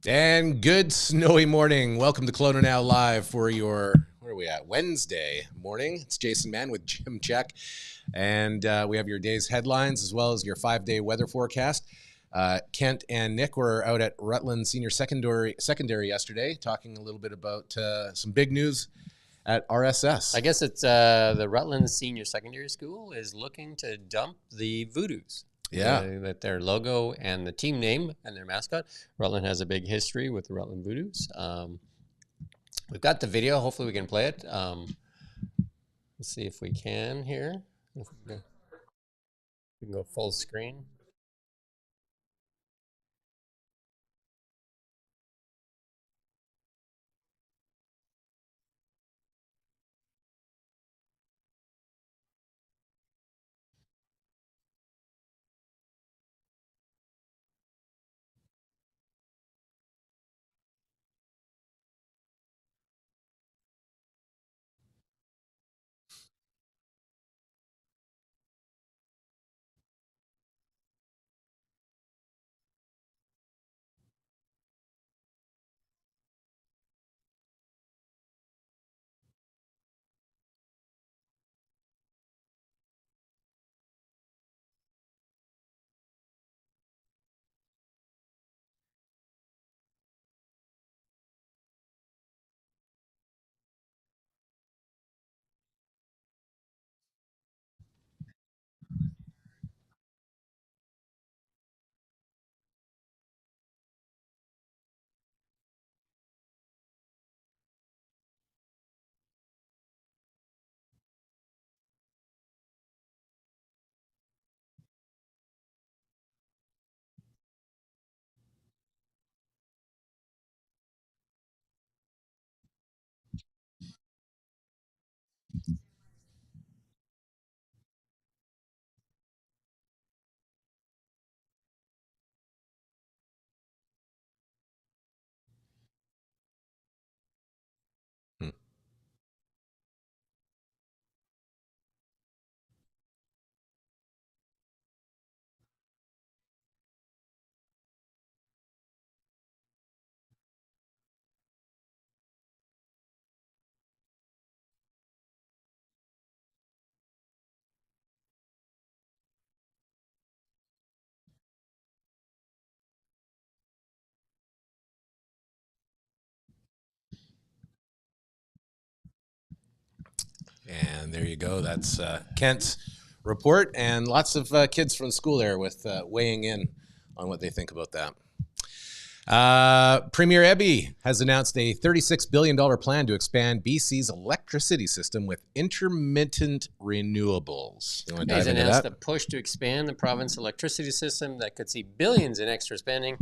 And good snowy morning. Welcome to Kelowna Now Live for your, where are we at? Wednesday morning. It's Jason Mann with Jim Check. And we have your day's headlines as well as your 5-day weather forecast. Kent and Nick were out at Rutland Senior Secondary yesterday talking a little bit about some big news at RSS. I guess it's the Rutland Senior Secondary School is looking to dump the Voodoos. Yeah. That their logo and the team name and their mascot. Rutland has a big history with the Rutland Voodoos. We've got the video. Hopefully we can play it. Let's see if we can here. If we can go full screen. And there you go. That's Kent's report, and lots of kids from school there with weighing in on what they think about that. Premier Eby has announced a $36 billion plan to expand BC's electricity system with intermittent renewables. You want to dive He's into announced that? a push to expand the province electricity system that could see billions in extra spending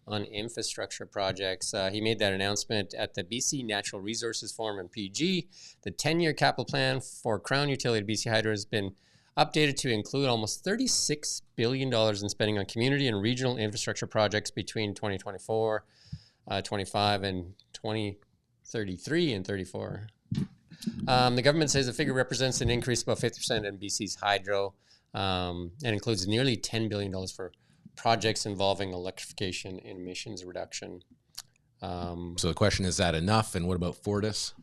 on infrastructure projects. He made that announcement at the BC Natural Resources Forum in PG. The 10-year capital plan for Crown Utility BC Hydro has been updated to include almost $36 billion in spending on community and regional infrastructure projects between 2024, 25, and 2033 and 34. The government says the figure represents an increase of about 50% in BC's hydro and includes nearly $10 billion for projects involving electrification and emissions reduction. So the question is that enough? And what about Fortis?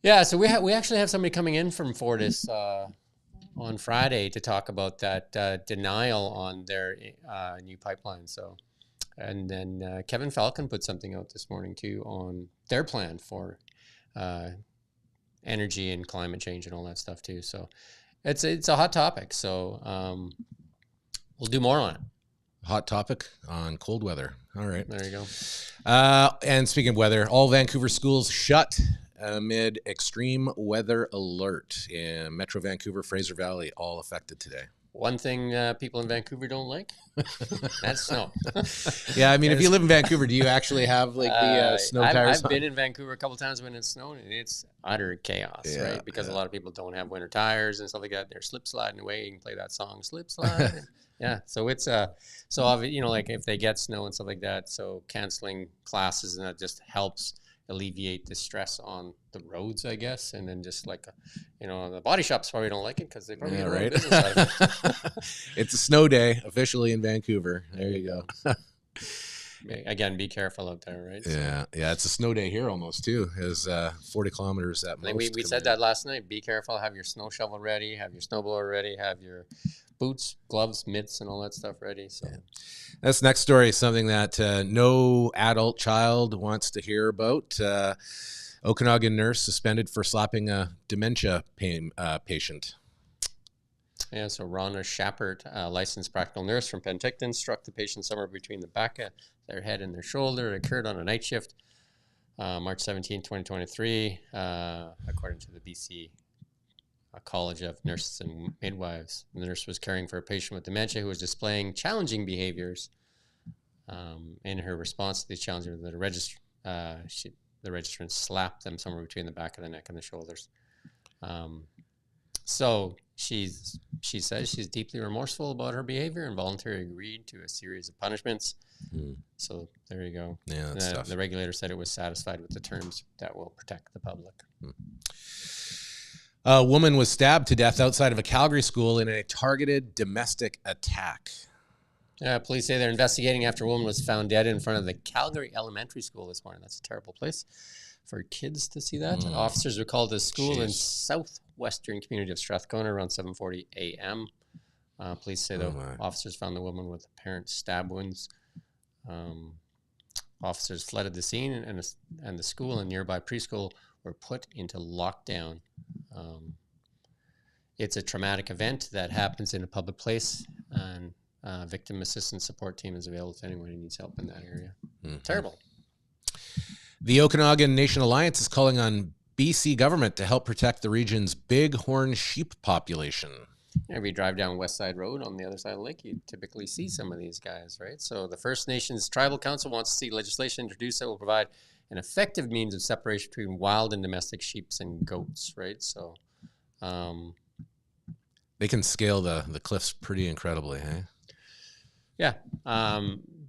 Yeah, so we actually have somebody coming in from Fortis on Friday to talk about that denial on their new pipeline. So, and then Kevin Falcon put something out this morning too on their plan for energy and climate change and all that stuff too. So it's a hot topic. So we'll do more on it. Hot topic on cold weather. All right. There you go. And speaking of weather, all Vancouver schools shut amid extreme weather alert in Metro Vancouver, Fraser Valley, all affected today. One thing people in Vancouver don't like, that's snow. Yeah, I mean, if you live in Vancouver, do you actually have like the snow tires? I've been in Vancouver a couple times when it's snowed, and it's utter chaos, right? Because a lot of people don't have winter tires and stuff like that. They're slip sliding away. You can play that song, Slip Slide. Yeah, so it's like if they get snow and stuff like that, so canceling classes and that just helps alleviate the stress on the roads, I guess, and then just like the body shops probably don't like it because they probably get a business out of it. It's a snow day officially in Vancouver. There you go. again, be careful out there, right? Yeah, yeah. It's a snow day here almost too. It's 40 kilometers at most. I think we said that last night. Be careful. Have your snow shovel ready. Have your snowblower ready. Have your boots, gloves, mitts, and all that stuff ready. So, This next story is something that no adult child wants to hear about. Okanagan nurse suspended for slapping a dementia patient. Yeah, so Rhonda Shappert, a licensed practical nurse from Penticton, struck the patient somewhere between the back of their head and their shoulder. It occurred on a night shift, March 17, 2023, according to the BC College of Nurses and Midwives. The nurse was caring for a patient with dementia who was displaying challenging behaviors. In her response to these challenges, the registrant slapped them somewhere between the back of the neck and the shoulders. So she says she's deeply remorseful about her behavior and voluntarily agreed to a series of punishments. So there you go. Yeah, that's tough. The regulator said it was satisfied with the terms that will protect the public. A woman was stabbed to death outside of a Calgary school in a targeted domestic attack. Police say they're investigating after a woman was found dead in front of the Calgary Elementary School this morning. That's a terrible place for kids to see that. Officers were called to a school in southwestern community of Strathcona around 7:40 a.m. Police say the officers found the woman with apparent stab wounds. Officers flooded the scene, and the school and nearby preschool were put into lockdown. It's a traumatic event that happens in a public place, and victim assistance support team is available to anyone who needs help in that area. Terrible. The Okanagan Nation Alliance is calling on BC government to help protect the region's bighorn sheep population. If you drive down West Side Road on the other side of the lake, you typically see some of these guys, right? So the First Nations Tribal Council wants to see legislation introduced that will provide an effective means of separation between wild and domestic sheep and goats, right? So they can scale the cliffs pretty incredibly, eh? Yeah.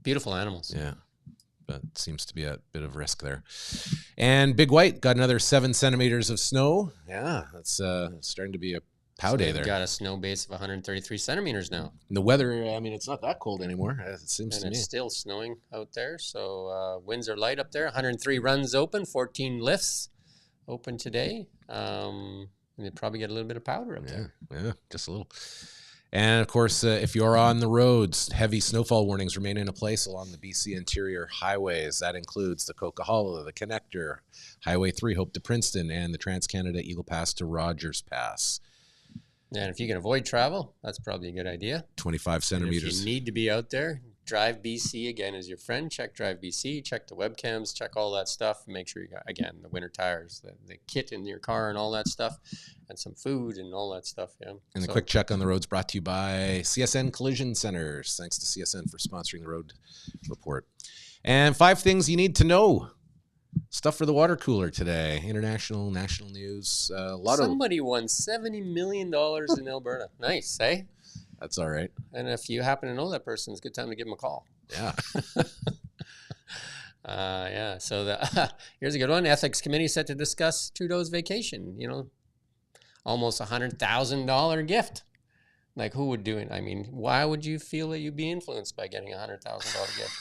Beautiful animals. Yeah. But seems to be a bit of risk there. And Big White got another 7 centimeters of snow. Yeah, that's starting to be a pow day there. Got a snow base of 133 centimeters now. And the weather, I mean, it's not that cold anymore, it seems to me. And it's still snowing out there. So winds are light up there. 103 runs open, 14 lifts open today. And they probably get a little bit of powder up there. Yeah, just a little. And, of course, if you're on the roads, heavy snowfall warnings remain in place along the BC interior highways. That includes the Coquihalla, the Connector, Highway 3, Hope to Princeton, and the Trans-Canada Eagle Pass to Rogers Pass. And if you can avoid travel, that's probably a good idea. 25 centimeters. And if you need to be out there, Drive BC, again, is your friend. Check Drive BC, check the webcams, check all that stuff. Make sure you got, again, the winter tires, the kit in your car and all that stuff, and some food and all that stuff, yeah. And a quick check on the roads brought to you by CSN Collision Centers. Thanks to CSN for sponsoring the road report. And 5 things you need to know. Stuff for the water cooler today. International, national news. Somebody won $70 million in Alberta. Nice, eh? That's all right. And if you happen to know that person, it's a good time to give them a call. Yeah. Yeah. So here's a good one. Ethics committee set to discuss Trudeau's vacation. You know, almost $100,000 gift. Like, who would do it? I mean, why would you feel that you'd be influenced by getting a $100,000 gift?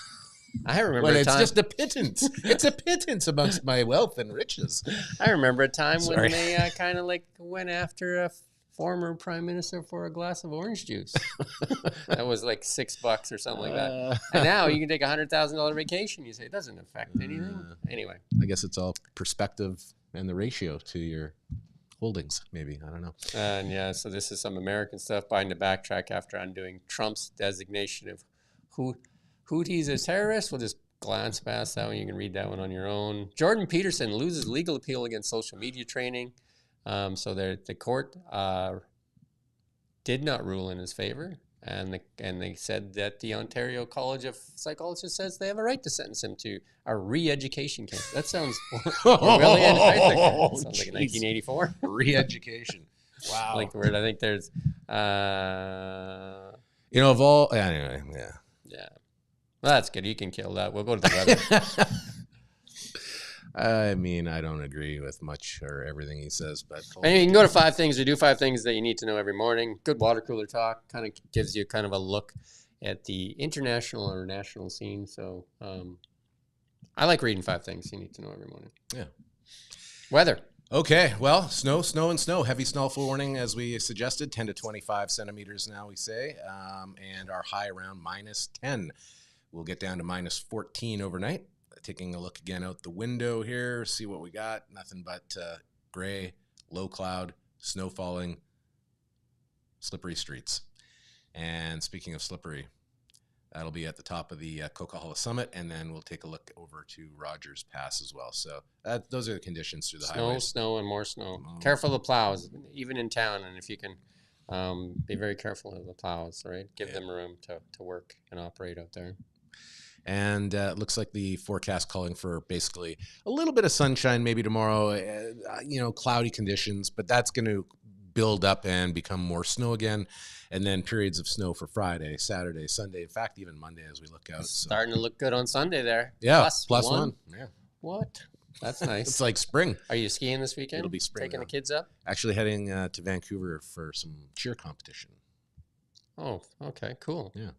I remember well, a time. It's just a pittance. It's a pittance amongst my wealth and riches. I remember a time when they kind of like went after a former prime minister for a glass of orange juice. That was like $6 or something like that. And now you can take a $100,000 vacation. You say it doesn't affect anything. Anyway, I guess it's all perspective and the ratio to your holdings. Maybe, I don't know. And yeah, so this is some American stuff. Biden to backtrack after undoing Trump's designation of Houthis as terrorists. We'll just glance past that one. You can read that one on your own. Jordan Peterson loses legal appeal against social media training. So the court did not rule in his favor, and they said that the Ontario College of Psychologists says they have a right to sentence him to a re-education camp. That sounds really, I think that sounds like 1984 re-education. Wow, like the word. I think there's of all anyway, yeah. Well, that's good. You can kill that. We'll go to the weather. I mean, I don't agree with much or everything he says, but I mean, you can go to 5 things or do 5 things that you need to know every morning. Good water cooler talk kind of gives you kind of a look at the international or national scene. So I like reading 5 things you need to know every morning. Yeah. Weather. Okay, well, snow, and snow. Heavy snowfall warning, as we suggested, 10 to 25 centimeters now, we say, and our high around -10. We'll get down to -14 overnight. Taking a look again out the window here, see what we got. Nothing but gray, low cloud, snow falling, slippery streets. And speaking of slippery, that'll be at the top of the Coquihalla Summit, and then we'll take a look over to Rogers Pass as well. So those are the conditions through the highways. Snow, and more snow. Careful of the plows, even in town, and if you can, be very careful of the plows, right? Give them room to work and operate out there. And it looks like the forecast calling for basically a little bit of sunshine maybe tomorrow, cloudy conditions, but that's going to build up and become more snow again. And then periods of snow for Friday, Saturday, Sunday, in fact, even Monday as we look out. So. Starting to look good on Sunday there. Yeah, plus one. Yeah. What? That's nice. It's like spring. Are you skiing this weekend? It'll be spring. Taking the kids up? Actually heading to Vancouver for some cheer competition. Oh, okay, cool. Yeah.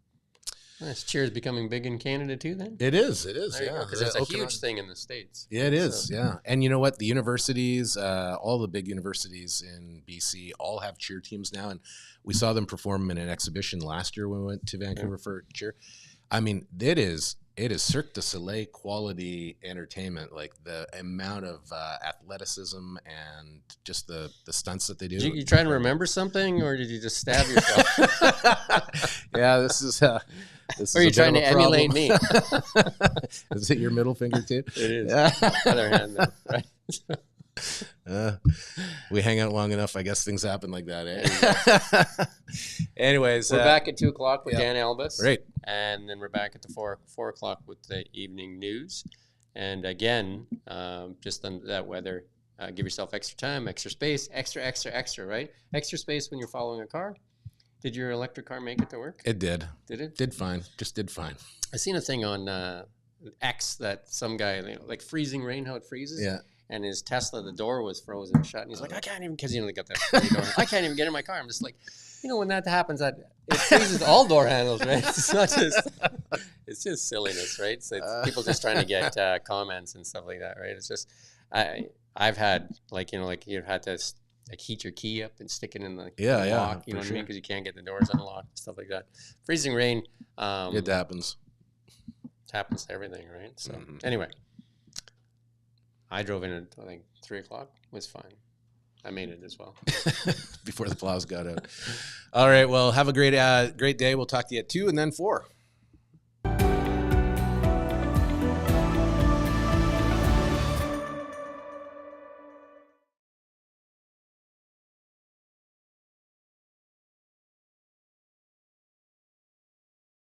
Nice. Cheer is becoming big in Canada too, then? It is, yeah. Because it's a huge thing in the States. Yeah, it is, yeah. And you know what? The universities, all the big universities in BC all have cheer teams now. And we saw them perform in an exhibition last year when we went to Vancouver for cheer. I mean, it is Cirque du Soleil quality entertainment, like the amount of athleticism and just the stunts that they do. Did you try to remember something, or did you just stab yourself? Yeah, this is or are you trying to emulate me? Is it your middle finger too? It is. Other hand, though, right? We hang out long enough, I guess things happen like that, eh? Anyways, we're back at 2:00 with Dan Albus. Great. And then we're back at the 4 o'clock with the evening news. And again, just on that weather, give yourself extra time, extra space, extra, right? Extra space when you're following a car. Did your electric car make it to work? It did. Did it? Did fine. Just did fine. I seen a thing on X that some guy, like freezing rain, how it freezes. Yeah. And his Tesla, the door was frozen shut. And he's like, I can't even, because, they got that door. I can't even get in my car. I'm just like, when that happens, it freezes all door handles, right? It's not just, it's just silliness, right? So it's people just trying to get comments and stuff like that, right? It's just, I've had, you've had to heat your key up and stick it in the lock, you know what I mean? Because you can't get the doors unlocked, stuff like that. Freezing rain. It happens. It happens to everything, right? So anyway. I drove in at, 3 o'clock. It was fine. I made it as well. Before the plows got out. All right. Well, have a great day. We'll talk to you at 2 and then 4.